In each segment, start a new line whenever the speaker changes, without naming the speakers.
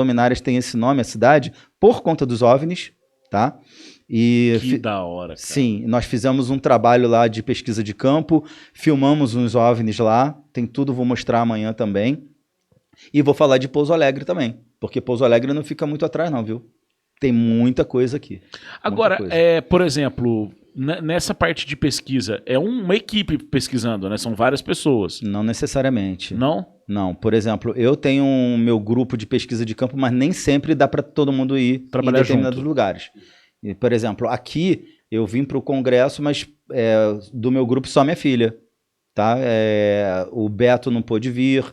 luminárias tem esse nome, a cidade, por conta dos OVNIs, tá? E
Que da hora, cara.
Sim, nós fizemos um trabalho lá de pesquisa de campo, filmamos uns OVNIs lá, tem tudo, vou mostrar amanhã também. E vou falar de Pouso Alegre também, porque Pouso Alegre não fica muito atrás não, viu? Tem muita coisa aqui.
Agora,
muita coisa.
por exemplo, nessa parte de pesquisa, é uma equipe pesquisando, né? São várias pessoas.
Não necessariamente.
Não?
Não. Por exemplo, eu tenho um meu grupo de pesquisa de campo, mas nem sempre dá para todo mundo ir
trabalhar
em determinados
junto.
lugares. E, por exemplo, aqui eu vim para o congresso, mas do meu grupo só minha filha. Tá? O Beto não pôde vir,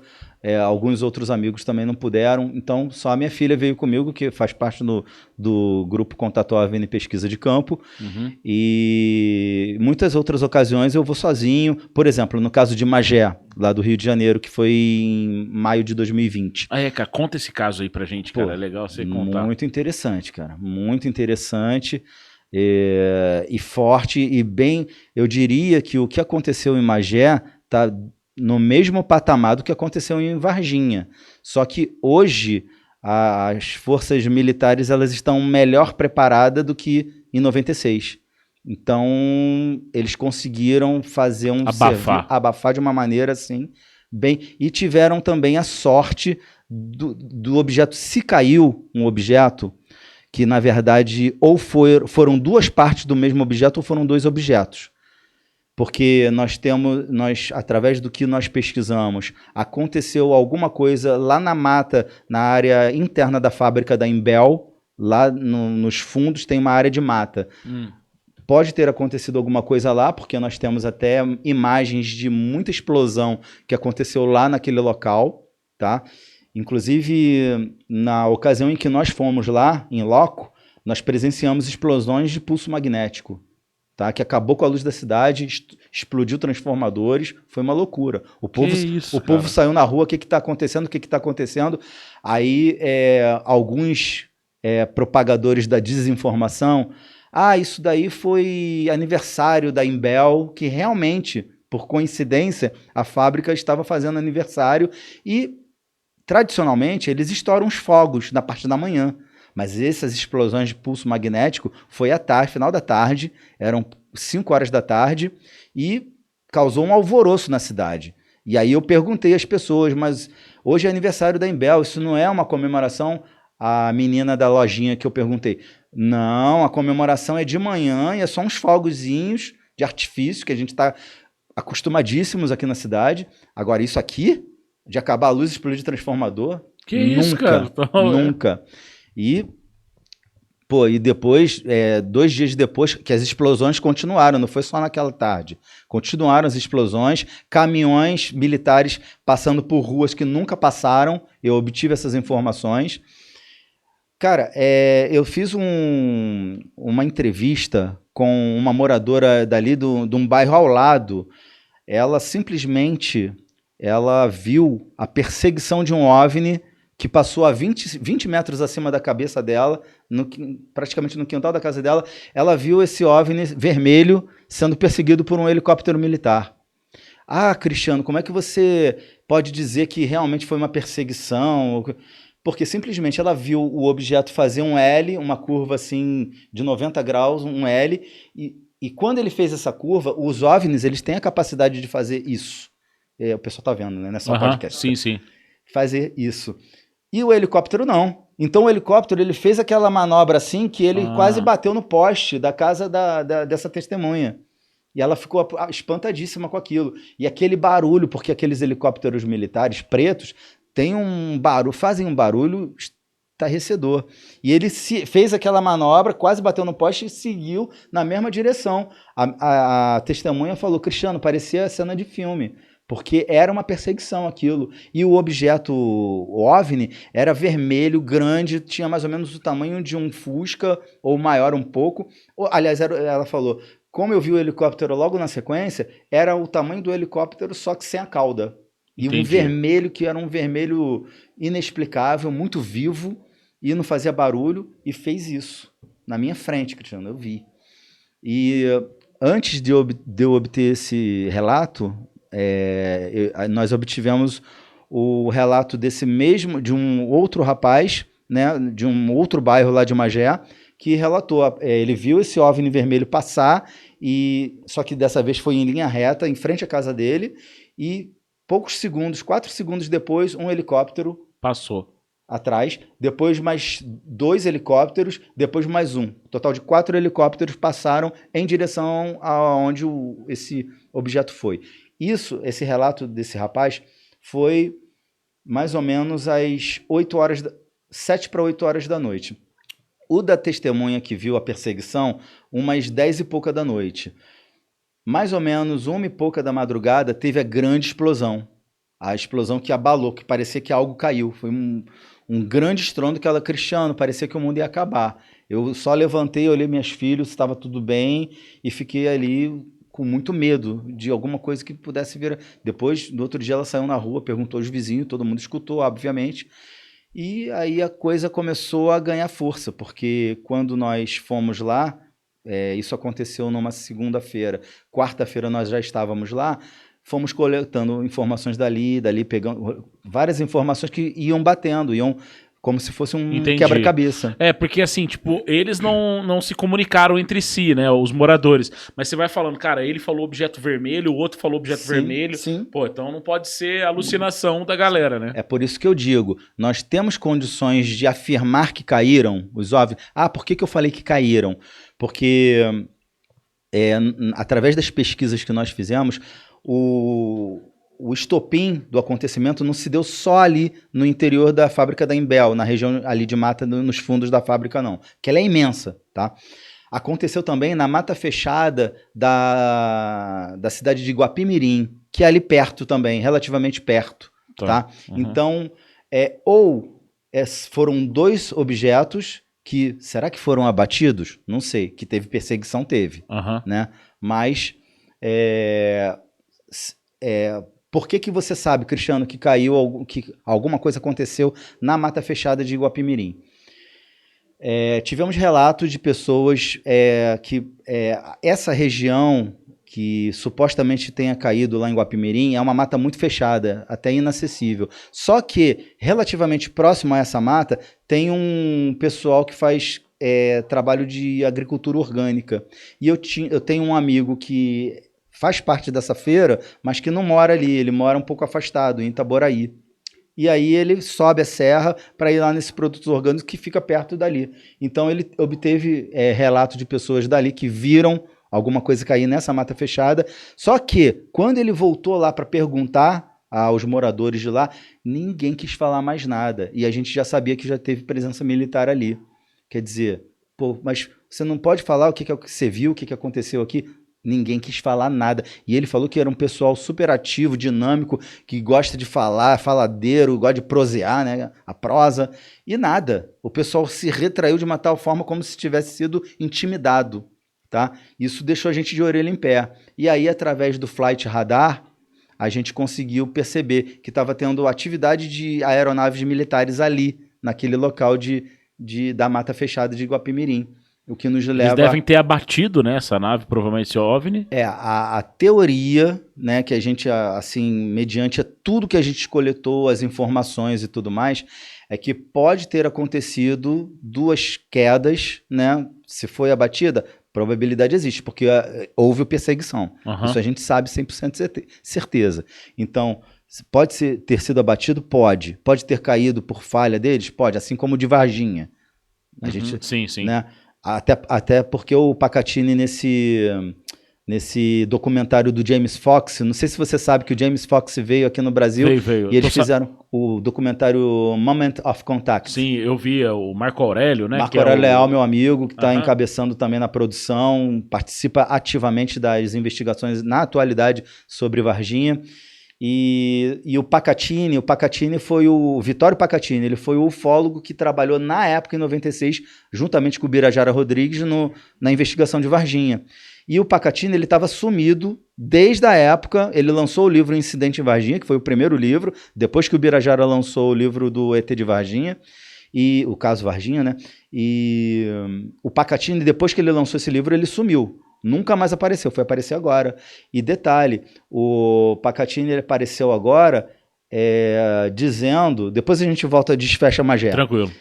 alguns outros amigos também não puderam, então só a minha filha veio comigo, que faz parte do grupo Contato OVNI Pesquisa de Campo, e muitas outras ocasiões eu vou sozinho, por exemplo, no caso de Magé, lá do Rio de Janeiro, que foi em maio de 2020.
Cara, conta esse caso aí pra gente, cara, é legal você contar.
Muito interessante, cara, muito interessante. E forte e bem, eu diria que o que aconteceu em Magé está no mesmo patamar do que aconteceu em Varginha, só que hoje as forças militares elas estão melhor preparadas do que em 96, então eles conseguiram fazer abafar de uma maneira assim, bem, e tiveram também a sorte do objeto, se caiu um objeto, que na verdade ou foram duas partes do mesmo objeto ou foram dois objetos. Porque nós, através do que nós pesquisamos, aconteceu alguma coisa lá na mata, na área interna da fábrica da Imbel, lá nos fundos tem uma área de mata. Pode ter acontecido alguma coisa lá, porque nós temos até imagens de muita explosão que aconteceu lá naquele local, tá? Inclusive, na ocasião em que nós fomos lá, em loco, nós presenciamos explosões de pulso magnético, tá? Que acabou com a luz da cidade, explodiu transformadores, foi uma loucura. O povo saiu na rua, o que está acontecendo, o que está acontecendo? Aí, alguns propagadores da desinformação, isso daí foi aniversário da Imbel, que realmente, por coincidência, a fábrica estava fazendo aniversário e tradicionalmente, eles estouram os fogos na parte da manhã, mas essas explosões de pulso magnético foi à tarde, final da tarde, eram 5 horas da tarde, e causou um alvoroço na cidade. E aí eu perguntei às pessoas, mas hoje é aniversário da Imbel, isso não é uma comemoração? A menina da lojinha que eu perguntei, não, a comemoração é de manhã e é só uns fogozinhos de artifício, que a gente está acostumadíssimos aqui na cidade. Agora, isso aqui... de acabar a luz e explodir transformador?
Que nunca, isso, cara?
Nunca. E depois, 2 dias depois, que as explosões continuaram, não foi só naquela tarde. Continuaram as explosões, caminhões militares passando por ruas que nunca passaram, eu obtive essas informações. Cara, eu fiz uma entrevista com uma moradora dali de um bairro ao lado. Ela simplesmente... ela viu a perseguição de um OVNI que passou a 20 metros acima da cabeça dela, praticamente no quintal da casa dela. Ela viu esse OVNI vermelho sendo perseguido por um helicóptero militar. Cristiano, como é que você pode dizer que realmente foi uma perseguição? Porque simplesmente ela viu o objeto fazer um L, uma curva assim de 90 graus, um L, e quando ele fez essa curva, os OVNIs eles têm a capacidade de fazer isso. O pessoal tá vendo, né? Não é só podcast.
Sim, sim.
Fazer isso. E o helicóptero não. Então o helicóptero ele fez aquela manobra assim que ele quase bateu no poste da casa dessa testemunha. E ela ficou espantadíssima com aquilo. E aquele barulho, porque aqueles helicópteros militares pretos têm fazem um barulho estarrecedor. E ele fez aquela manobra, quase bateu no poste e seguiu na mesma direção. A testemunha falou, Cristiano, parecia cena de filme. Porque era uma perseguição aquilo. E o objeto OVNI era vermelho, grande, tinha mais ou menos o tamanho de um Fusca, ou maior um pouco. Aliás, ela falou, como eu vi o helicóptero logo na sequência, era o tamanho do helicóptero, só que sem a cauda. E Entendi. Um vermelho, que era um vermelho inexplicável, muito vivo, e não fazia barulho, e fez isso. Na minha frente, Cristiano, eu vi. E antes de eu obter esse relato... nós obtivemos o relato de um outro rapaz né, de um outro bairro lá de Magé, que relatou, ele viu esse OVNI vermelho passar, só que dessa vez foi em linha reta, em frente à casa dele, e poucos segundos, 4 segundos depois, um helicóptero
Passou.
atrás, depois mais 2 helicópteros, depois mais um. Total de 4 helicópteros passaram em direção aonde esse objeto foi. Esse relato desse rapaz foi mais ou menos às 7 para 8 horas da noite. O da testemunha que viu a perseguição, umas 10 e pouca da noite. Mais ou menos 1 e pouca da madrugada, teve a grande explosão. A explosão que abalou, que parecia que algo caiu. Foi um grande estrondo que ela, Cristiano, parecia que o mundo ia acabar. Eu só levantei, olhei meus filhos, estava tudo bem, e fiquei ali com muito medo de alguma coisa que pudesse vir. Depois, no outro dia, ela saiu na rua, perguntou aos vizinhos, todo mundo escutou, obviamente. E aí a coisa começou a ganhar força, porque quando nós fomos lá, isso aconteceu numa segunda-feira, quarta-feira nós já estávamos lá, fomos coletando informações dali, pegando várias informações que iam batendo, como se fosse um quebra-cabeça.
Porque assim, tipo, eles não se comunicaram entre si, né, os moradores. Mas você vai falando, cara, ele falou objeto vermelho, o outro falou objeto vermelho.
Sim.
Pô, então não pode ser alucinação da galera, né?
É por isso que eu digo, nós temos condições de afirmar que caíram os OVNIs. Por que eu falei que caíram? Porque através das pesquisas que nós fizemos, o estopim do acontecimento não se deu só ali no interior da fábrica da Imbel, na região ali de mata, nos fundos da fábrica não, que ela é imensa, tá? Aconteceu também na mata fechada da cidade de Guapimirim, que é ali perto também, relativamente perto, tá?
Uhum.
Então, foram 2 objetos que, será que foram abatidos? Não sei, que teve perseguição, teve, né? Mas, por que você sabe, Cristiano, que caiu, que alguma coisa aconteceu na mata fechada de Guapimirim? Tivemos relatos de pessoas que essa região que supostamente tenha caído lá em Guapimirim é uma mata muito fechada, até inacessível. Só que, relativamente próximo a essa mata, tem um pessoal que faz trabalho de agricultura orgânica. E eu tenho um amigo que faz parte dessa feira, mas que não mora ali, ele mora um pouco afastado, em Itaboraí. E aí ele sobe a serra para ir lá nesses produtos orgânicos que fica perto dali. Então ele obteve relatos de pessoas dali que viram alguma coisa cair nessa mata fechada. Só que quando ele voltou lá para perguntar aos moradores de lá, ninguém quis falar mais nada. E a gente já sabia que já teve presença militar ali. Quer dizer, mas você não pode falar o que você viu, o que aconteceu aqui? Ninguém quis falar nada. E ele falou que era um pessoal super ativo, dinâmico, que gosta de falar, faladeiro, gosta de prosear, né? A prosa. E nada. O pessoal se retraiu de uma tal forma como se tivesse sido intimidado. Tá? Isso deixou a gente de orelha em pé. E aí, através do Flight Radar, a gente conseguiu perceber que estava tendo atividade de aeronaves militares ali, naquele local da mata fechada de Guapimirim. O que nos leva...
Eles devem ter abatido, né, essa nave, provavelmente esse OVNI.
A teoria, né, que a gente, assim, mediante tudo que a gente coletou, as informações e tudo mais, é que pode ter acontecido 2 quedas, né? Se foi abatida, probabilidade existe, porque houve perseguição. Isso a gente sabe 100% certeza. Então, pode ter sido abatido? Pode. Pode ter caído por falha deles? Pode, assim como o de Varginha. A gente,
sim.
Né? Até porque o Pacatini, nesse documentário do James Fox, não sei se você sabe que o James Fox veio aqui no Brasil,
veio.
E eles fizeram o documentário Moment of Contact.
Sim, eu vi o Marco Aurélio, né?
Marco Aurélio Leal, meu amigo, que está encabeçando também na produção, participa ativamente das investigações na atualidade sobre Varginha. E o Pacatini foi o Vitório Pacatini, ele foi o ufólogo que trabalhou na época, em 96, juntamente com o Birajara Rodrigues, na investigação de Varginha. E o Pacatini, ele estava sumido desde a época, ele lançou o livro Incidente em Varginha, que foi o primeiro livro, depois que o Birajara lançou o livro do ET de Varginha, e o caso Varginha, né? E o Pacatini, depois que ele lançou esse livro, ele sumiu. Nunca mais apareceu, foi aparecer agora. E detalhe, o Pacatini ele apareceu agora dizendo... Depois a gente volta a desfecha Magé.
Tranquilo.